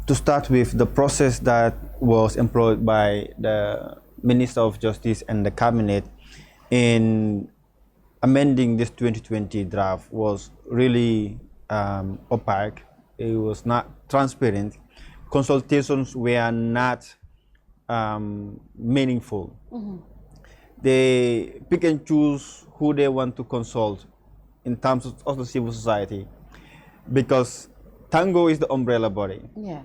to start with, the process that was employed by the Minister of Justice and the Cabinet in amending this 2020 draft was really opaque. It was not transparent. Consultations were not meaningful. They pick and choose who they want to consult in terms of the civil society, because Tango is the umbrella body. Yeah.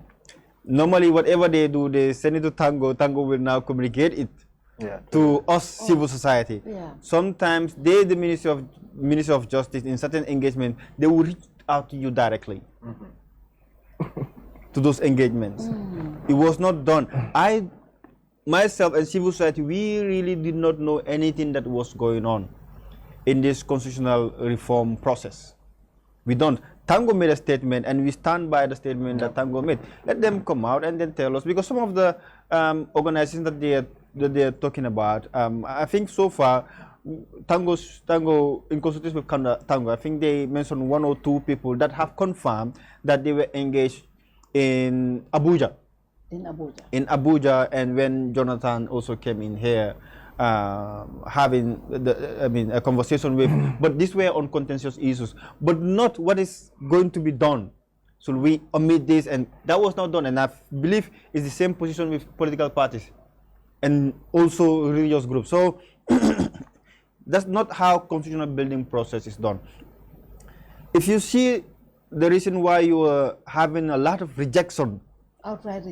Normally, whatever they do, they send it to Tango. Tango will now communicate it to us, civil society. Yeah. Sometimes they, the Ministry of Justice, in certain engagement, they will reach out to you directly to those engagements. It was not done. I, myself, and civil society, we really did not know anything that was going on in this constitutional reform process. We don't. Tango made a statement, and we stand by the statement that Tango made. Let them come out and then tell us, because some of the organizations that they're talking about, I think so far, Tango, in consultation with Tango, I think they mentioned 1 or 2 people that have confirmed that they were engaged in Abuja. In Abuja, and when Jonathan also came in here, having a conversation with, but these were on contentious issues, but not what is going to be done. So we omit this, and that was not done. And I believe it's the same position with political parties and also religious groups. So that's not how constitutional building process is done. If you see the reason why you are having a lot of rejection, outright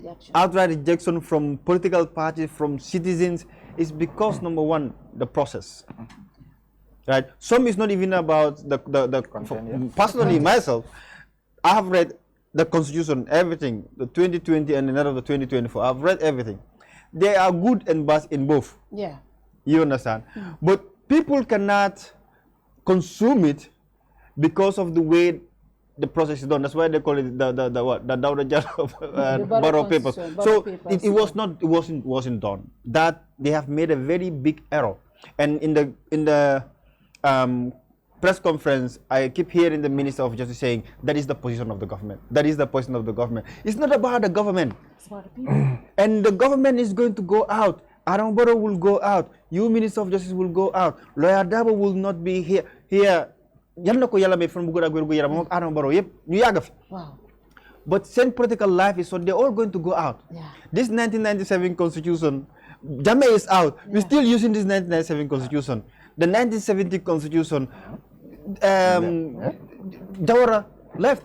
rejection from political parties, from citizens, is because, number one, the process. Right? Some is not even about the content, personally, myself, I have read the Constitution, everything, the 2020 and another of the 2024. I've read everything. They are good and bad in both. Yeah. You understand? But people cannot consume it because of the way the process is done. That's why they call it the Dawda Jar of Borough Papers. So it wasn't done. That they have made a very big error. And in the press conference, I keep hearing the Minister of Justice saying that is the position of the government. That is the position of the government. It's not about the government. It's about the people. And the government is going to go out. Adam Barrow will go out. You, Minister of Justice, will go out. Lawyer Dabo will not be here. Wow. But same political life is so they're all going to go out. Yeah. This 1997 constitution, Jammeh is out. Yeah. We're still using this 1997 constitution. The 1970 constitution, Jawara left.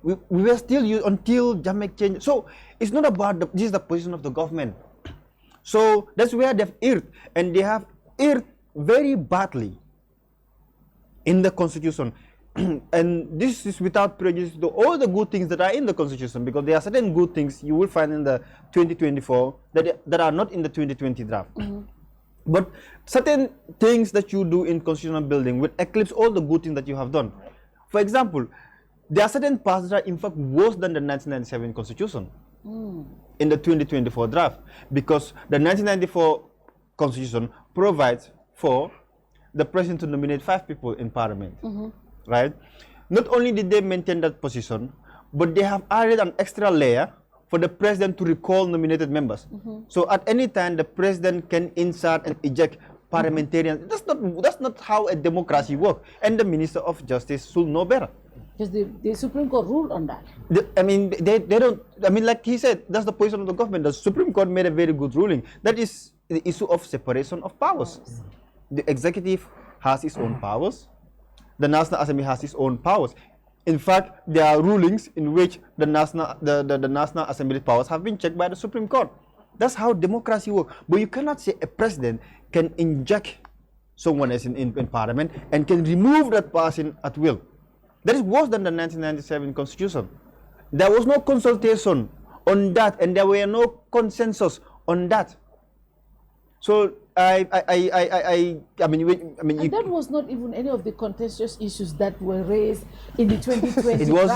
We were still using until Jammeh changed. So it's not about this is the position of the government. So that's where they've erred, and they have erred very badly in the constitution. And this is without prejudice to all the good things that are in the constitution, because there are certain good things you will find in the 2024 that are not in the 2020 draft. But certain things that you do in constitutional building will eclipse all the good things that you have done. For example, there are certain parts that are in fact worse than the 1997 constitution in the 2024 draft, because the 1994 constitution provides for the president to nominate 5 people in parliament, right? Not only did they maintain that position, but they have added an extra layer for the president to recall nominated members. So at any time, the president can insert and eject parliamentarians. That's not how a democracy works. And the Minister of Justice should know better. Because the Supreme Court ruled on that. They don't, like he said, that's the position of the government. The Supreme Court made a very good ruling. That is the issue of separation of powers. The executive has its own powers. The National Assembly has its own powers. In fact, there are rulings in which the National Assembly powers have been checked by the Supreme Court. That's how democracy works. But you cannot say a president can inject someone else in parliament and can remove that person at will. That is worse than the 1997 constitution. There was no consultation on that, and there were no consensus on that. So and that was not even any of the contentious issues that were raised in the 2020 it was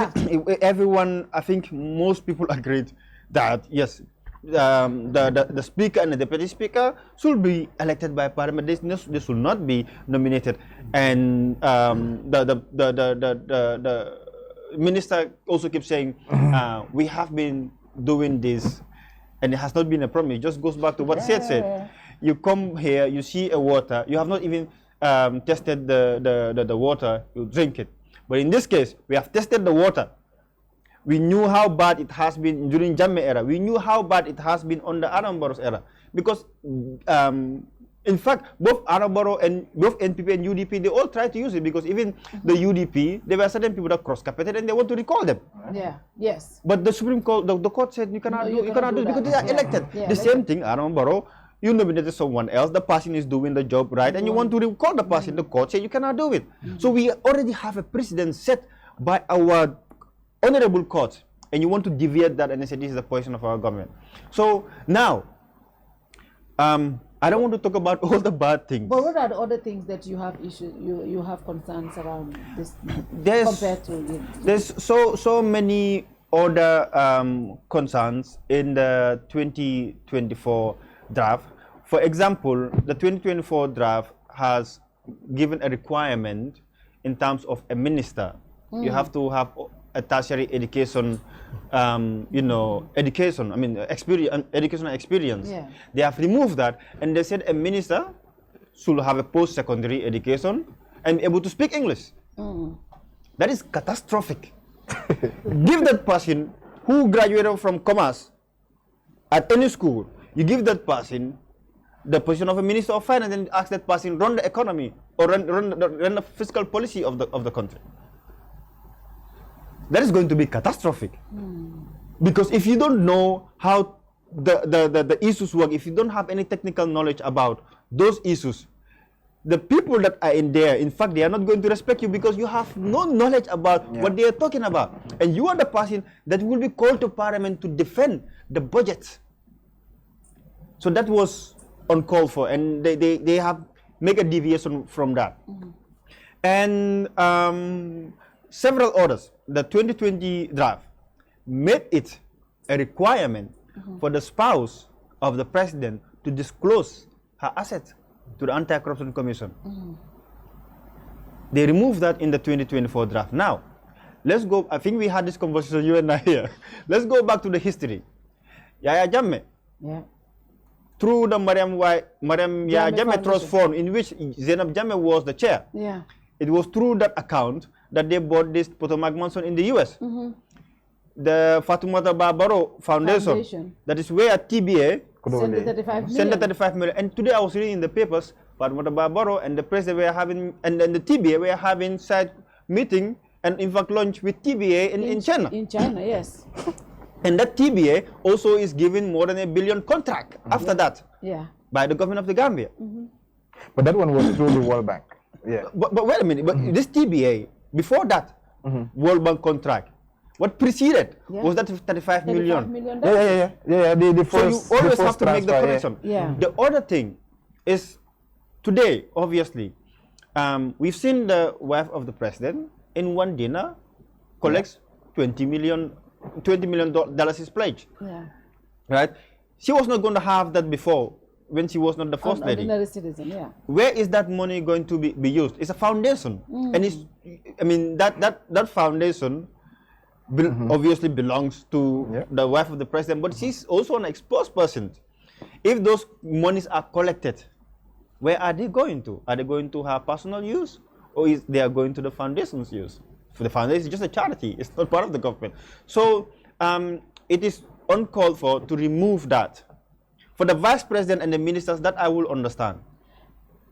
everyone, I think most people agreed that yes, the speaker and the deputy speaker should be elected by parliament. They should not be nominated, and minister also keeps saying, we have been doing this, and it has not been a problem. It just goes back to what Seth said. You come here, you see a water, you have not even tested the water, you drink it. But in this case, we have tested the water. We knew how bad it has been during Jammeh era. We knew how bad it has been under Adam Barrow's era. Because, in fact, both Adam Barrow and both NPP and UDP, they all tried to use it, because even the UDP, there were certain people that cross-carpeted and they want to recall them. Yeah, yes. But the Supreme Court, the court said you cannot do it because they are elected. Yeah, the same thing, Adam Barrow, you nominated someone else, the person is doing the job right, and you want to recall the person, the court said you cannot do it. So we already have a precedent set by our honorable court, and you want to deviate that and say this is the position of our government. So now, I don't want to talk about all the bad things. But what are the other things that you have issues, you have concerns around this compared to There's so many other concerns in the 2024 draft. For example, the 2024 draft has given a requirement in terms of a minister. You have to have a tertiary education, educational experience. Yeah. They have removed that, and they said a minister should have a post-secondary education and be able to speak English. That is catastrophic. Give that person who graduated from commerce at any school, you give that person the position of a minister of finance and ask that person run the economy or run the fiscal policy of the country. That is going to be catastrophic. Because if you don't know how the issues work, if you don't have any technical knowledge about those issues, the people that are in there, in fact, they are not going to respect you because you have no knowledge about what they are talking about. And you are the person that will be called to parliament to defend the budget. So that was uncalled for, and they have made a deviation from that. And several others, the 2020 draft made it a requirement for the spouse of the president to disclose her assets to the Anti-Corruption Commission. They removed that in the 2024 draft. Now, let's go, I think we had this conversation, you and I here. Let's go back to the history. Yahya Jammeh, through the Mariam Yahya Jammeh Trust Fund, in which Zainab Jammeh was the chair. It was through that account that they bought this Potomac Mansion in the US. The Fatoumata Barrow Foundation, that is where TBA sent the 35 million. And today I was reading in the papers, Fatoumata Barrow and the president were having, and the TBA were having side meeting and in fact lunch with TBA in China. In China, yes. And that TBA also is given more than $1 billion contract after that by the government of the Gambia. But that one was through the World Bank. But wait a minute, but this TBA, before that World Bank contract, what preceded was that 35 million. The first, so you always have to make the correction. The other thing is, today, obviously, we've seen the wife of the president in one dinner collects $20 million is pledged. Right? She was not going to have that before when she was not the first lady. Ordinary citizen, Where is that money going to be used? It's a foundation. And it's, I mean, that foundation obviously belongs to the wife of the president, but she's also an exposed person. If those monies are collected, where are they going to? Are they going to her personal use, or is they are going to the foundation's use? For the foundation is just a charity; it's not part of the government. So it is uncalled for to remove that. For the vice president and the ministers, that I will understand.